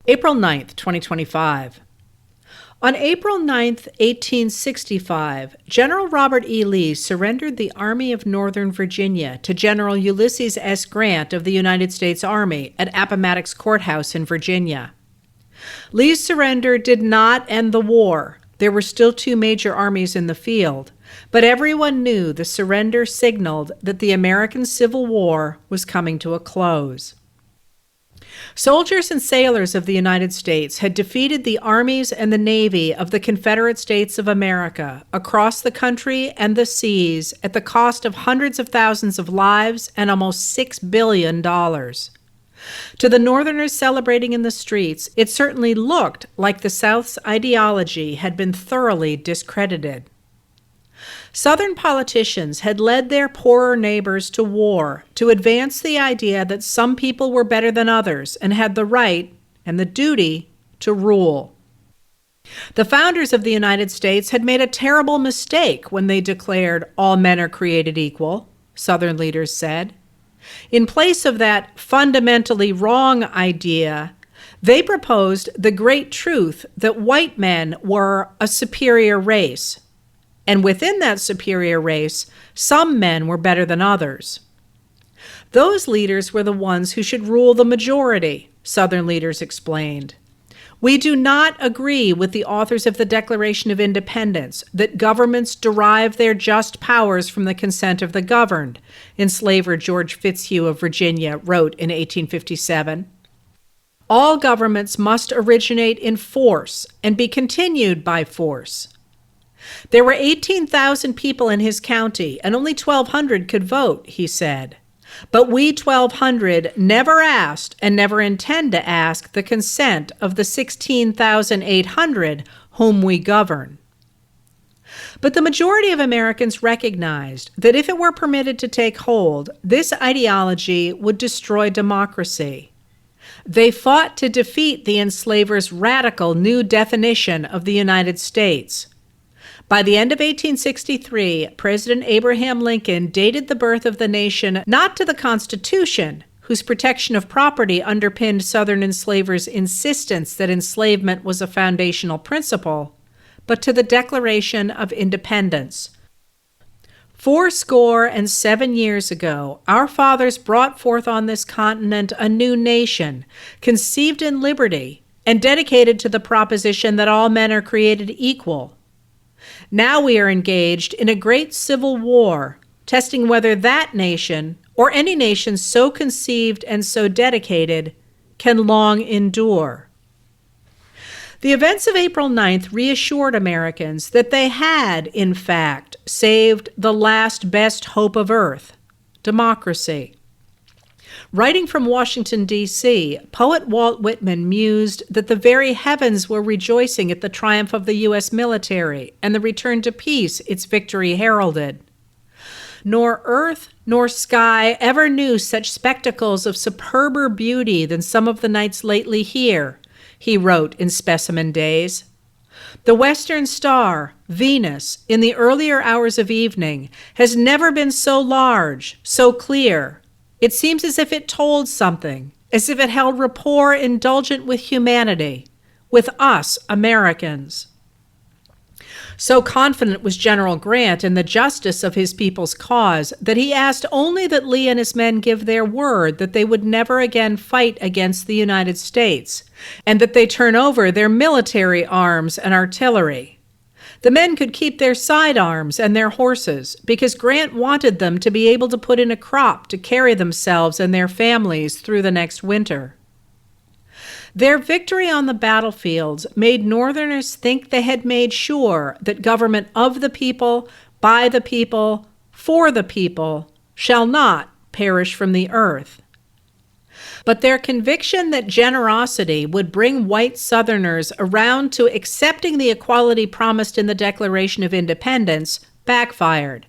April 9th, 2025. On April 9th, 1865, General Robert E. Lee surrendered the Army of Northern Virginia to General Ulysses S. Grant of the United States Army at Appomattox Courthouse in Virginia. Lee's surrender did not end the war. There were still two major armies in the field, but everyone knew the surrender signaled that the American Civil War was coming to a close. Soldiers and sailors of the United States had defeated the armies and the navy of the Confederate States of America across the country and the seas at the cost of hundreds of thousands of lives and almost $6 billion. To the Northerners celebrating in the streets, it certainly looked like the South's ideology had been thoroughly discredited. Southern politicians had led their poorer neighbors to war to advance the idea that some people were better than others and had the right and the duty to rule. The founders of the United States had made a terrible mistake when they declared all men are created equal, Southern leaders said. In place of that fundamentally wrong idea, they proposed the great truth that white men were a superior race. And within that superior race, some men were better than others. Those leaders were the ones who should rule the majority, Southern leaders explained. We do not agree with the authors of the Declaration of Independence that governments derive their just powers from the consent of the governed, enslaver George Fitzhugh of Virginia wrote in 1857. All governments must originate in force and be continued by force. There were 18,000 people in his county, and only 1,200 could vote, he said. But we 1,200 never asked and never intend to ask the consent of the 16,800 whom we govern. But the majority of Americans recognized that if it were permitted to take hold, this ideology would destroy democracy. They fought to defeat the enslavers' radical new definition of the United States. By the end of 1863, President Abraham Lincoln dated the birth of the nation not to the Constitution, whose protection of property underpinned Southern enslavers' insistence that enslavement was a foundational principle, but to the Declaration of Independence. 77 years ago, our fathers brought forth on this continent a new nation, conceived in liberty, and dedicated to the proposition that all men are created equal. Now we are engaged in a great civil war, testing whether that nation, or any nation so conceived and so dedicated, can long endure. The events of April 9th reassured Americans that they had, in fact, saved the last best hope of Earth, democracy. Writing from Washington, D.C., poet Walt Whitman mused that the very heavens were rejoicing at the triumph of the U.S. military and the return to peace its victory heralded. Nor earth nor sky ever knew such spectacles of superber beauty than some of the nights lately here, he wrote in Specimen Days. The western star, Venus, in the earlier hours of evening, has never been so large, so clear. It seems as if it told something, as if it held rapport indulgent with humanity, with us Americans. So confident was General Grant in the justice of his people's cause that he asked only that Lee and his men give their word that they would never again fight against the United States, and that they turn over their military arms and artillery. The men could keep their sidearms and their horses because Grant wanted them to be able to put in a crop to carry themselves and their families through the next winter. Their victory on the battlefields made Northerners think they had made sure that government of the people, by the people, for the people, shall not perish from the earth. But their conviction that generosity would bring white Southerners around to accepting the equality promised in the Declaration of Independence backfired.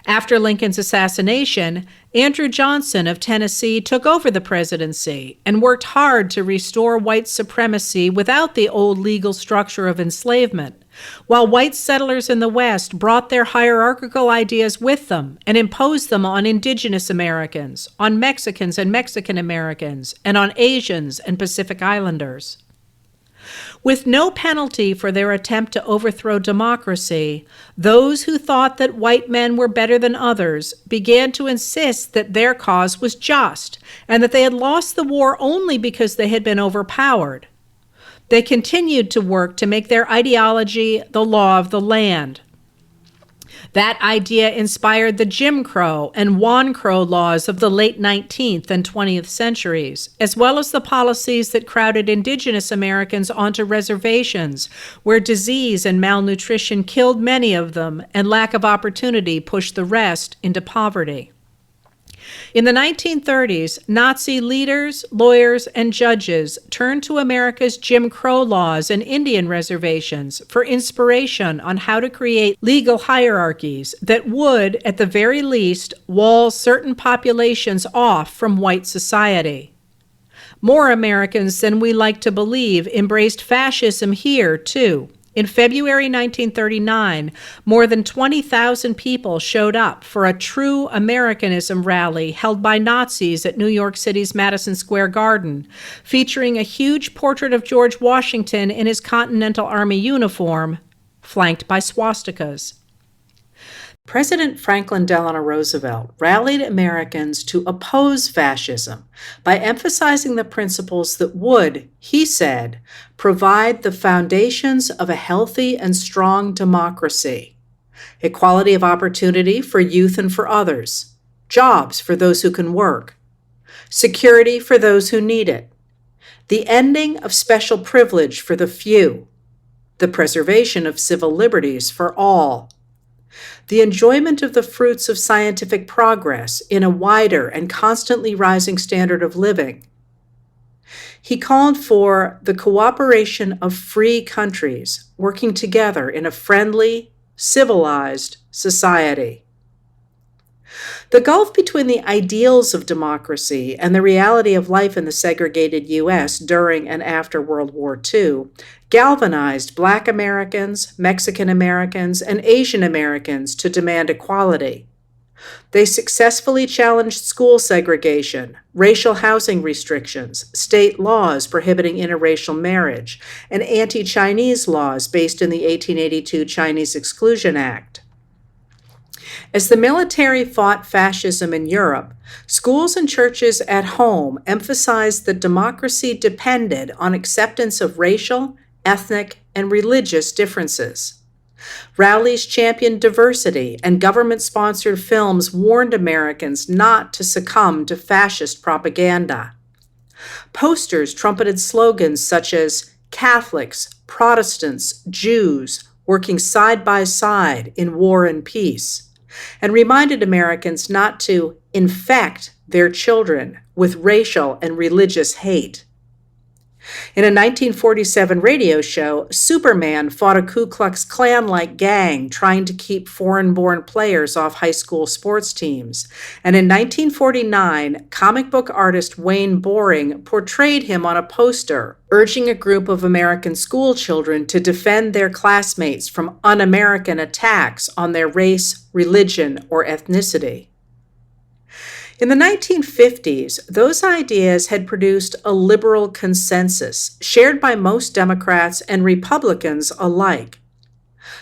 After Lincoln's assassination, Andrew Johnson of Tennessee took over the presidency and worked hard to restore white supremacy without the old legal structure of enslavement, while white settlers in the West brought their hierarchical ideas with them and imposed them on indigenous Americans, on Mexicans and Mexican Americans, and on Asians and Pacific Islanders. With no penalty for their attempt to overthrow democracy, those who thought that white men were better than others began to insist that their cause was just and that they had lost the war only because they had been overpowered. They continued to work to make their ideology the law of the land. That idea inspired the Jim Crow and Juan Crow laws of the late 19th and 20th centuries, as well as the policies that crowded indigenous Americans onto reservations, where disease and malnutrition killed many of them and lack of opportunity pushed the rest into poverty. In the 1930s, Nazi leaders, lawyers, and judges turned to America's Jim Crow laws and Indian reservations for inspiration on how to create legal hierarchies that would, at the very least, wall certain populations off from white society. More Americans than we like to believe embraced fascism here, too. In February 1939, more than 20,000 people showed up for a true Americanism rally held by Nazis at New York City's Madison Square Garden, featuring a huge portrait of George Washington in his Continental Army uniform, flanked by swastikas. President Franklin Delano Roosevelt rallied Americans to oppose fascism by emphasizing the principles that would, he said, provide the foundations of a healthy and strong democracy: equality of opportunity for youth and for others, jobs for those who can work, security for those who need it, the ending of special privilege for the few, the preservation of civil liberties for all, the enjoyment of the fruits of scientific progress in a wider and constantly rising standard of living. He called for the cooperation of free countries working together in a friendly, civilized society. The gulf between the ideals of democracy and the reality of life in the segregated U.S. during and after World War II galvanized Black Americans, Mexican Americans, and Asian Americans to demand equality. They successfully challenged school segregation, racial housing restrictions, state laws prohibiting interracial marriage, and anti-Chinese laws based in the 1882 Chinese Exclusion Act. As the military fought fascism in Europe, schools and churches at home emphasized that democracy depended on acceptance of racial, ethnic, and religious differences. Rallies championed diversity, and government-sponsored films warned Americans not to succumb to fascist propaganda. Posters trumpeted slogans such as Catholics, Protestants, Jews, working side by side in war and peace, and reminded Americans not to infect their children with racial and religious hate. In a 1947 radio show, Superman fought a Ku Klux Klan-like gang trying to keep foreign-born players off high school sports teams. And in 1949, comic book artist Wayne Boring portrayed him on a poster, urging a group of American school children to defend their classmates from un-American attacks on their race, religion, or ethnicity. In the 1950s, those ideas had produced a liberal consensus shared by most Democrats and Republicans alike.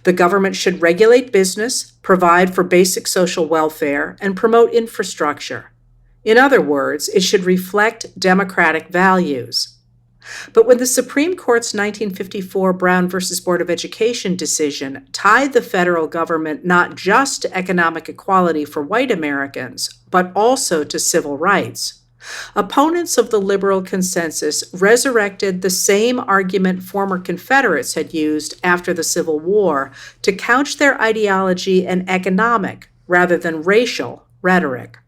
The government should regulate business, provide for basic social welfare, and promote infrastructure. In other words, it should reflect democratic values. But when the Supreme Court's 1954 Brown v. Board of Education decision tied the federal government not just to economic equality for white Americans, but also to civil rights, opponents of the liberal consensus resurrected the same argument former Confederates had used after the Civil War to couch their ideology in economic rather than racial rhetoric.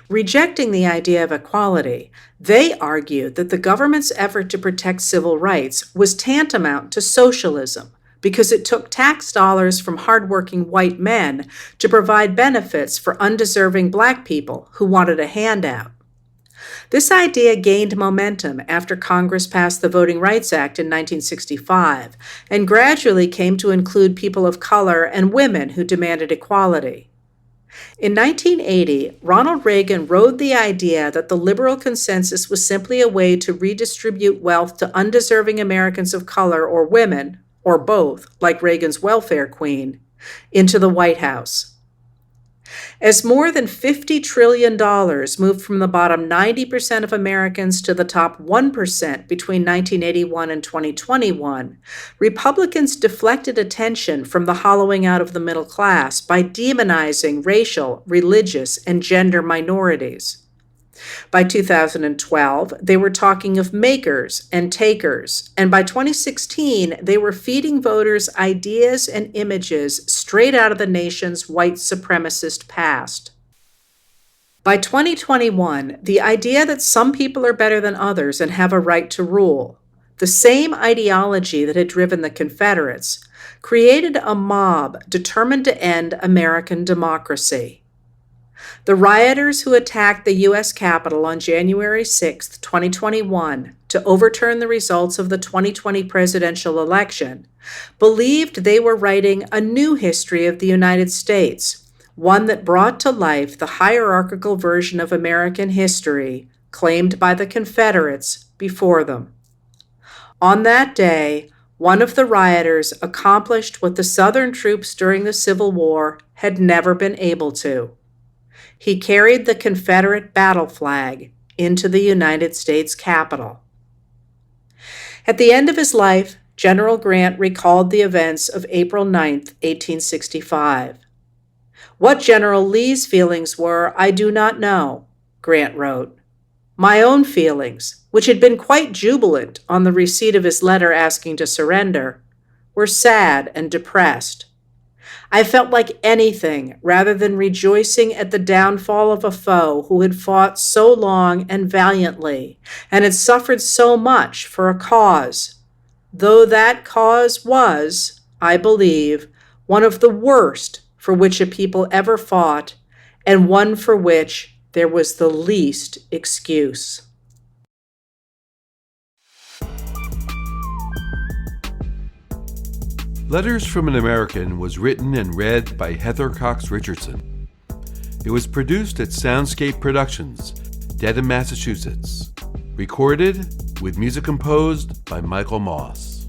Rejecting the idea of equality, they argued that the government's effort to protect civil rights was tantamount to socialism because it took tax dollars from hardworking white men to provide benefits for undeserving Black people who wanted a handout. This idea gained momentum after Congress passed the Voting Rights Act in 1965 and gradually came to include people of color and women who demanded equality. In 1980, Ronald Reagan rode the idea that the liberal consensus was simply a way to redistribute wealth to undeserving Americans of color or women, or both, like Reagan's welfare queen, into the White House. As more than $50 trillion moved from the bottom 90% of Americans to the top 1% between 1981 and 2021, Republicans deflected attention from the hollowing out of the middle class by demonizing racial, religious, and gender minorities. By 2012, they were talking of makers and takers, and by 2016, they were feeding voters ideas and images straight out of the nation's white supremacist past. By 2021, the idea that some people are better than others and have a right to rule, the same ideology that had driven the Confederates, created a mob determined to end American democracy. The rioters who attacked the U.S. Capitol on January 6, 2021, to overturn the results of the 2020 presidential election, believed they were writing a new history of the United States, one that brought to life the hierarchical version of American history claimed by the Confederates before them. On that day, one of the rioters accomplished what the Southern troops during the Civil War had never been able to. He carried the Confederate battle flag into the United States Capitol. At the end of his life, General Grant recalled the events of April 9, 1865. What General Lee's feelings were, I do not know, Grant wrote. My own feelings, which had been quite jubilant on the receipt of his letter asking to surrender, were sad and depressed. I felt like anything rather than rejoicing at the downfall of a foe who had fought so long and valiantly and had suffered so much for a cause, though that cause was, I believe, one of the worst for which a people ever fought and one for which there was the least excuse. Letters from an American was written and read by Heather Cox Richardson. It was produced at Soundscape Productions, Dedham, Massachusetts. Recorded with music composed by Michael Moss.